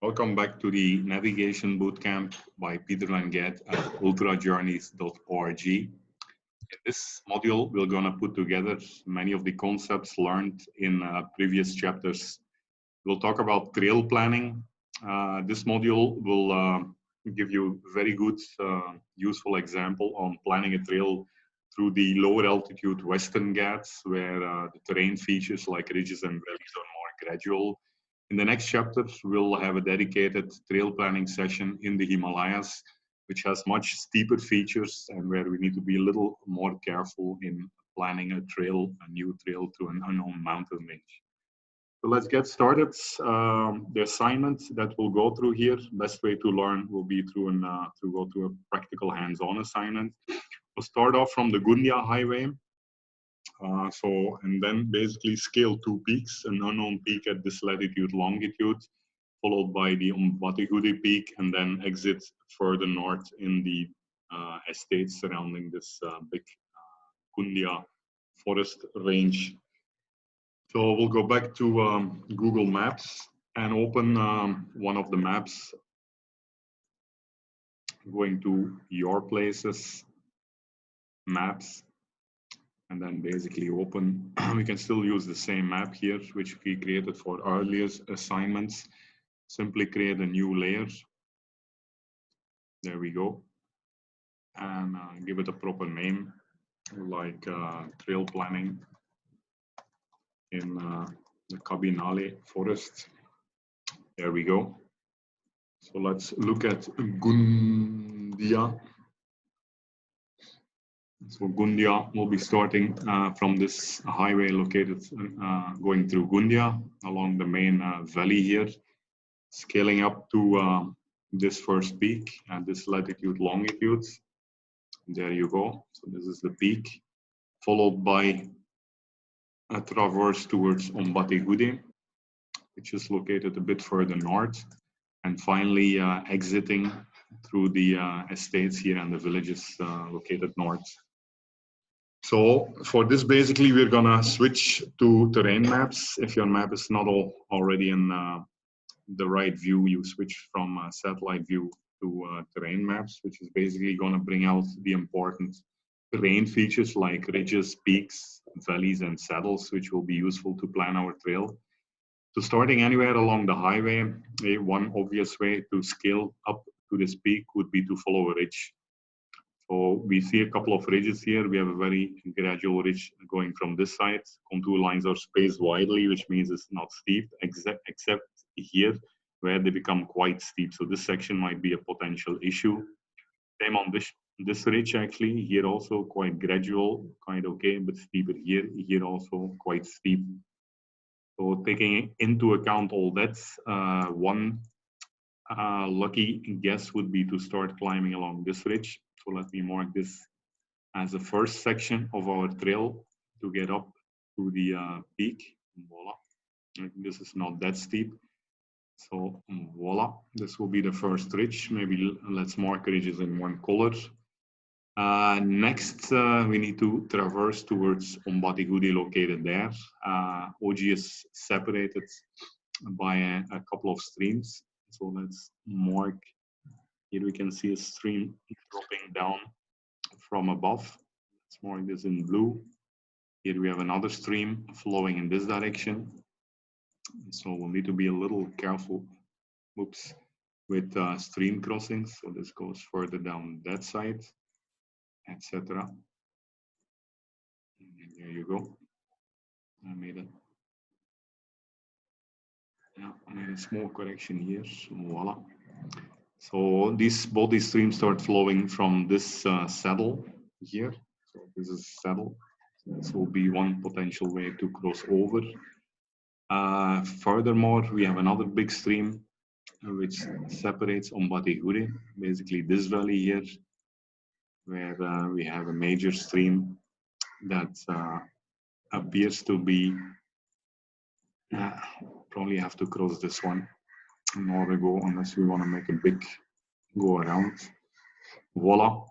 Welcome back to the Navigation Bootcamp by Peter and Geit at ultrajourneys.org. In this module, we're going to put together many of the concepts learned in previous chapters. We'll talk about trail planning. This module will give you a very good, useful example on planning a trail through the lower altitude Western Ghats, where the terrain features like ridges and valleys are more gradual. In the next chapter, we'll have a dedicated trail planning session in the Himalayas, which has much steeper features and where we need to be a little more careful in planning a new trail through an unknown mountain range. So let's get started. The assignment that we'll go through here, best way to learn will be through go through a practical hands-on assignment. We'll start off from the Gundia Highway. And then basically scale two peaks, an unknown peak at this latitude, longitude, followed by the Ombatigudi peak, and then exit further north in the estates surrounding this big Gundia forest range. So we'll go back to Google Maps and open one of the maps, going to Your Places, Maps, and then basically open. We can still use the same map here, which we created for earlier assignments. Simply create a new layer. There we go. And give it a proper name, like trail planning in the Kabinale forest. There we go. So let's look at Gundia. So Gundia will be starting from this highway located going through Gundia along the main valley here, scaling up to this first peak at this latitude longitude. There you go. So this is the peak, followed by a traverse towards Ombatigudi, which is located a bit further north, and finally exiting through the estates here and the villages located north. So for this, basically, we're gonna switch to terrain maps. If your map is not already in the right view, you switch from satellite view to terrain maps, which is basically gonna bring out the important terrain features like ridges, peaks, valleys, and saddles, which will be useful to plan our trail. So starting anywhere along the highway, one obvious way to scale up to this peak would be to follow a ridge. So we see a couple of ridges here. We have a very gradual ridge going from this side. Contour lines are spaced widely, which means it's not steep, except here where they become quite steep. So this section might be a potential issue. Same on this ridge actually. Here also quite gradual, quite okay, but steeper here. Here also quite steep. So taking into account all that, one lucky guess would be to start climbing along this ridge. So let me mark this as the first section of our trail to get up to the peak. Voila. This is not that steep. So voila, this will be the first ridge. Maybe let's mark ridges in one color. Next, we need to traverse towards Ombatigudi located there. OG is separated by a couple of streams. So let's mark. Here we can see a stream dropping down from above. Let's mark this in blue. Here we have another stream flowing in this direction. So we'll need to be a little careful, with stream crossings. So this goes further down that side, etc. There you go. I made a small correction here. Voila. So both these streams start flowing from this saddle here. So this is saddle. This will be one potential way to cross over. Furthermore, we have another big stream which separates Ombatigudi, basically this valley here, where we have a major stream that appears to be, probably have to cross this one in order to go, unless we want to make a big go around. Voila.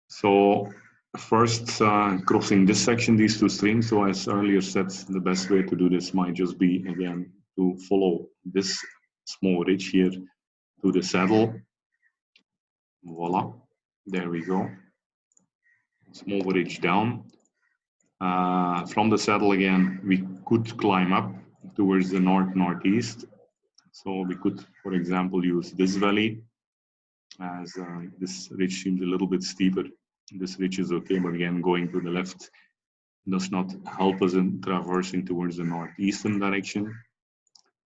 So first crossing this section, these two streams. So as earlier said, the best way to do this might just be, again, to follow this small ridge here to the saddle. Voila, there we go. Small ridge down. From the saddle again, we could climb up towards the northeast. So we could, for example, use this valley, as this ridge seems a little bit steeper. This ridge is okay, but again, going to the left does not help us in traversing towards the northeastern direction.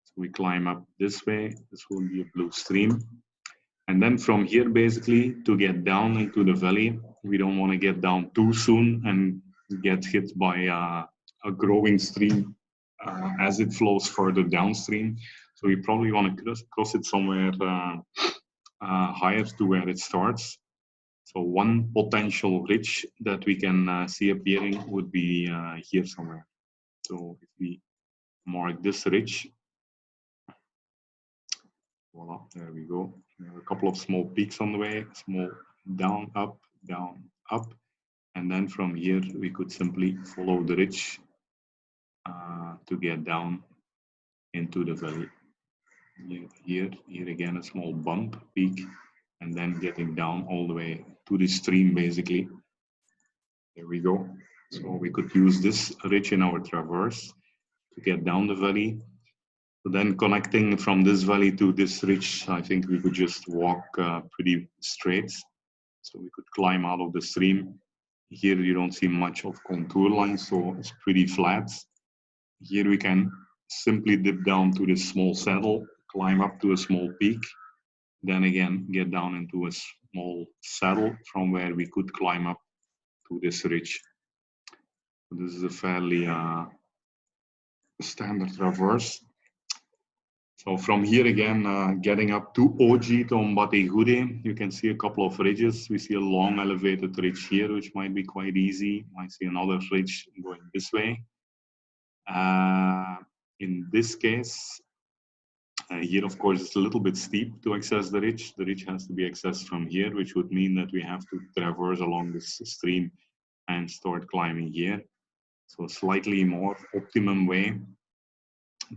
So we climb up this way. This will be a blue stream. And then from here, basically, to get down into the valley, we don't want to get down too soon and get hit by a growing stream as it flows further downstream. So we probably want to cross it somewhere higher to where it starts. So one potential ridge that we can see appearing would be here somewhere. So if we mark this ridge, voila, there we go. We have a couple of small peaks on the way, small down, up, and then from here we could simply follow the ridge to get down into the valley. Here again a small bump, peak, and then getting down all the way to the stream basically. There we go. So we could use this ridge in our traverse to get down the valley. So then connecting from this valley to this ridge, I think we could just walk pretty straight. So we could climb out of the stream. Here you don't see much of contour lines, so it's pretty flat. Here we can simply dip down to this small saddle, climb up to a small peak, then again get down into a small saddle from where we could climb up to this ridge. So this is a fairly standard traverse. So from here again, getting up to OG to Ombategure, you can see a couple of ridges. We see a long elevated ridge here, which might be quite easy. Might see another ridge going this way. In this case, here of course it's a little bit steep to access the ridge. The ridge has to be accessed from here, which would mean that we have to traverse along this stream and start climbing here. So a slightly more optimum way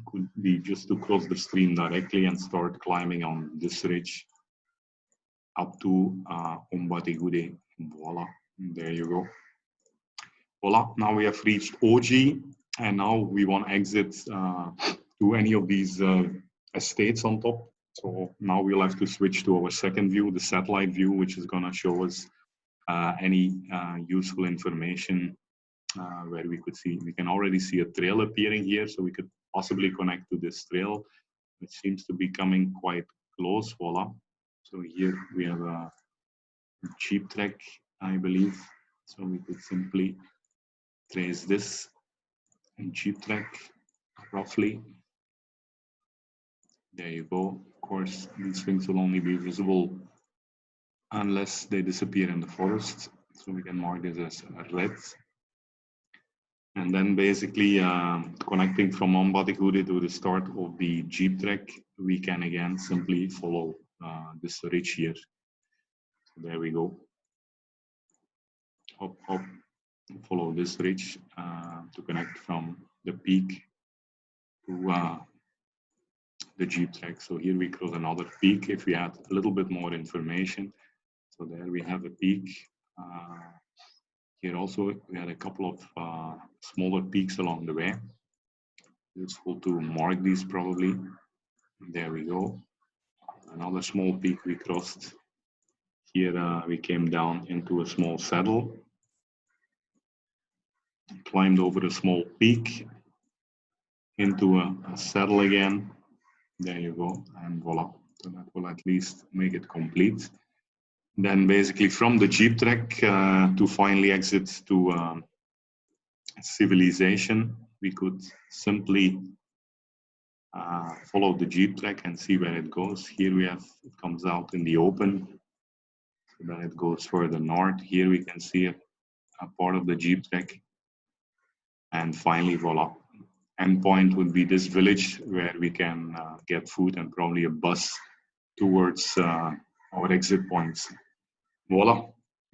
could be just to cross the stream directly and start climbing on this ridge up to Ombategure. Voila, there you go. Voila, now we have reached OG, and now we want to exit to any of these estates on top. So now we'll have to switch to our second view, the satellite view, which is going to show us any useful information where we could see. We can already see a trail appearing here, so we could possibly connect to this trail, which seems to be coming quite close. Voila. So here we have a jeep track, I believe. So we could simply trace this jeep track roughly. There you go. Of course, these things will only be visible unless they disappear in the forest. So we can mark this as red. And then basically connecting from Ombategure to the start of the jeep track, we can again simply follow this ridge here. So there we go. Hop, hop, follow this ridge to connect from the peak to the jeep track. So here we cross another peak if we add a little bit more information. So there we have a peak. Here also we had a couple of smaller peaks along the way. Useful to mark these probably. There we go. Another small peak we crossed. Here we came down into a small saddle. Climbed over a small peak into a saddle again. There you go, and voila. So that will at least make it complete. Then basically from the jeep track to finally exit to civilization, we could simply follow the jeep track and see where it goes. Here we have, it comes out in the open. So then it goes further north. Here we can see a part of the jeep track. And finally, voila. Endpoint would be this village where we can get food and probably a bus towards our exit points. Voila.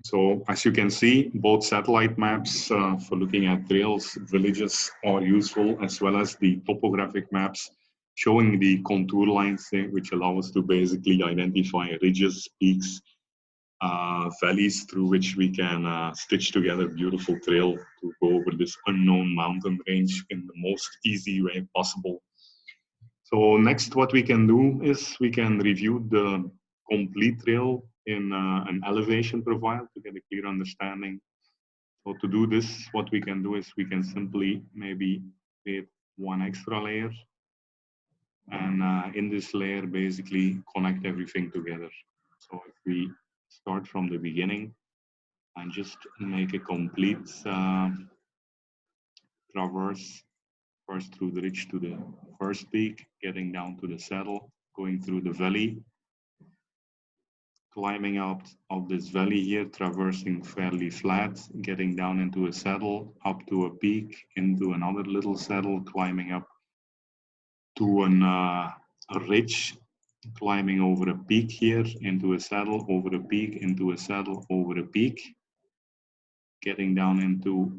So as you can see, both satellite maps for looking at trails, villages are useful, as well as the topographic maps showing the contour lines which allow us to basically identify ridges, peaks, valleys through which we can stitch together a beautiful trail to go over this unknown mountain range in the most easy way possible. So next, what we can do is we can review the complete trail in an elevation profile to get a clear understanding. So to do this, what we can do is we can simply maybe create one extra layer, and in this layer basically connect everything together. So if we start from the beginning and just make a complete traverse, first through the ridge to the first peak, getting down to the saddle, going through the valley, climbing out of this valley here, traversing fairly flat, getting down into a saddle, up to a peak, into another little saddle, climbing up to a ridge, climbing over a peak here, into a saddle, over a peak, into a saddle, over a peak, getting down into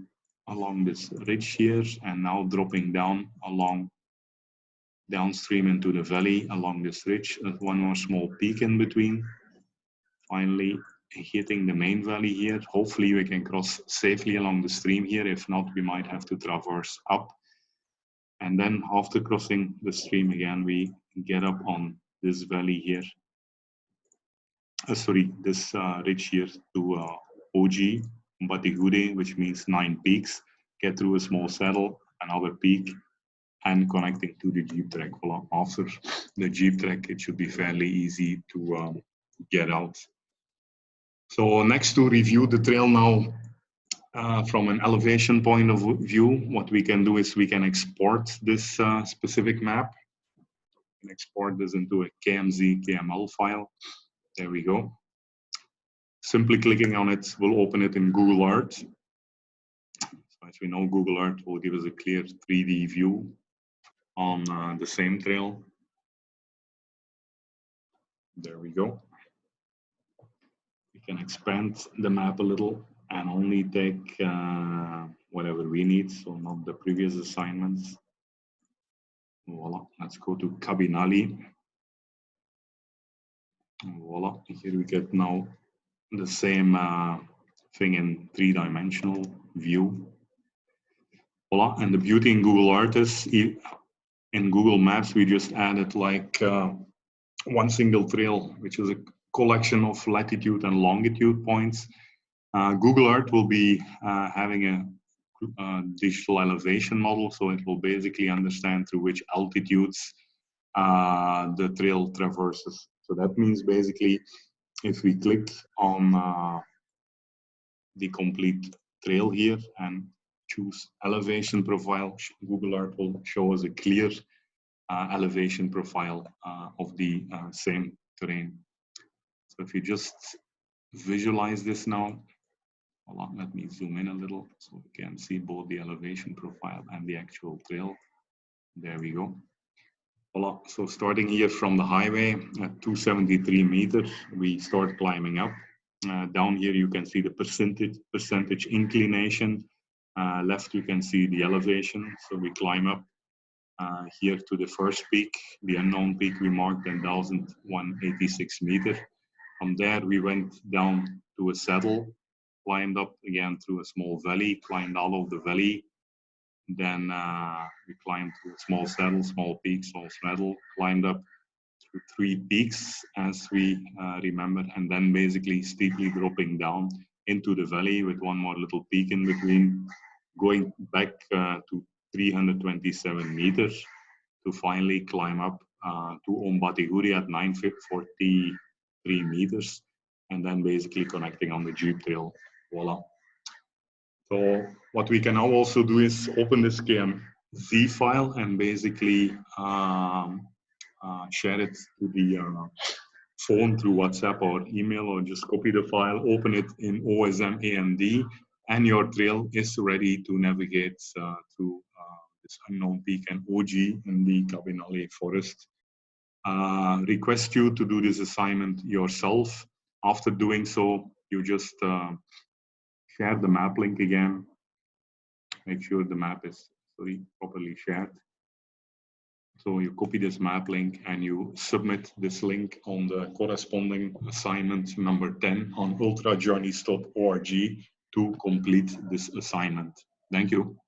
along this ridge here, and now dropping down along downstream into the valley along this ridge, one more small peak in between. Finally, hitting the main valley here. Hopefully we can cross safely along the stream here. If not, we might have to traverse up. And then after crossing the stream again, we get up on this valley here. This ridge here to OG, Batigure, which means 9 peaks. Get through a small saddle, another peak, and connecting to the jeep track. Well, after the jeep track, it should be fairly easy to get out. So next, to review the trail now from an elevation point of view, what we can do is we can export this specific map. We can export this into a KMZ KML file. There we go. Simply clicking on it will open it in Google Earth. So as we know, Google Earth will give us a clear 3D view on the same trail. There we go. We can expand the map a little and only take whatever we need, so not the previous assignments. Voila, let's go to Kabinali. Voila, here we get now the same thing in 3-dimensional view. Voila, and the beauty in Google Earth is in Google Maps, we just added like one single trail, which is a collection of latitude and longitude points. Google Earth will be having a digital elevation model, so it will basically understand through which altitudes the trail traverses. So that means basically if we click on the complete trail here and choose elevation profile, Google Earth will show us a clear elevation profile of the same terrain. So if you just visualize this now, let me zoom in a little so we can see both the elevation profile and the actual trail. There we go. Voila. So starting here from the highway at 273 meters, we start climbing up. Down here you can see the percentage inclination. Left you can see the elevation. So we climb up here to the first peak, the unknown peak we marked at 1,186 meters. From there we went down to a saddle, climbed up again through a small valley, climbed out of the valley. Then we climbed to a small saddle, small peak, small saddle, climbed up to 3 peaks as we remember, and then basically steeply dropping down into the valley with one more little peak in between, going back to 327 meters to finally climb up to Ombatiguri at 943 meters, and then basically connecting on the jeep trail. Voila. So what we can now also do is open this KMZ file and basically share it to the phone through WhatsApp or email, or just copy the file, open it in OSMAnd, and your trail is ready to navigate through this unknown peak and OG in the Kabinali forest. Request you to do this assignment yourself. After doing so, you just share the map link again. Make sure the map is properly shared. So you copy this map link and you submit this link on the corresponding assignment number 10 on ultrajourneys.org to complete this assignment. Thank you.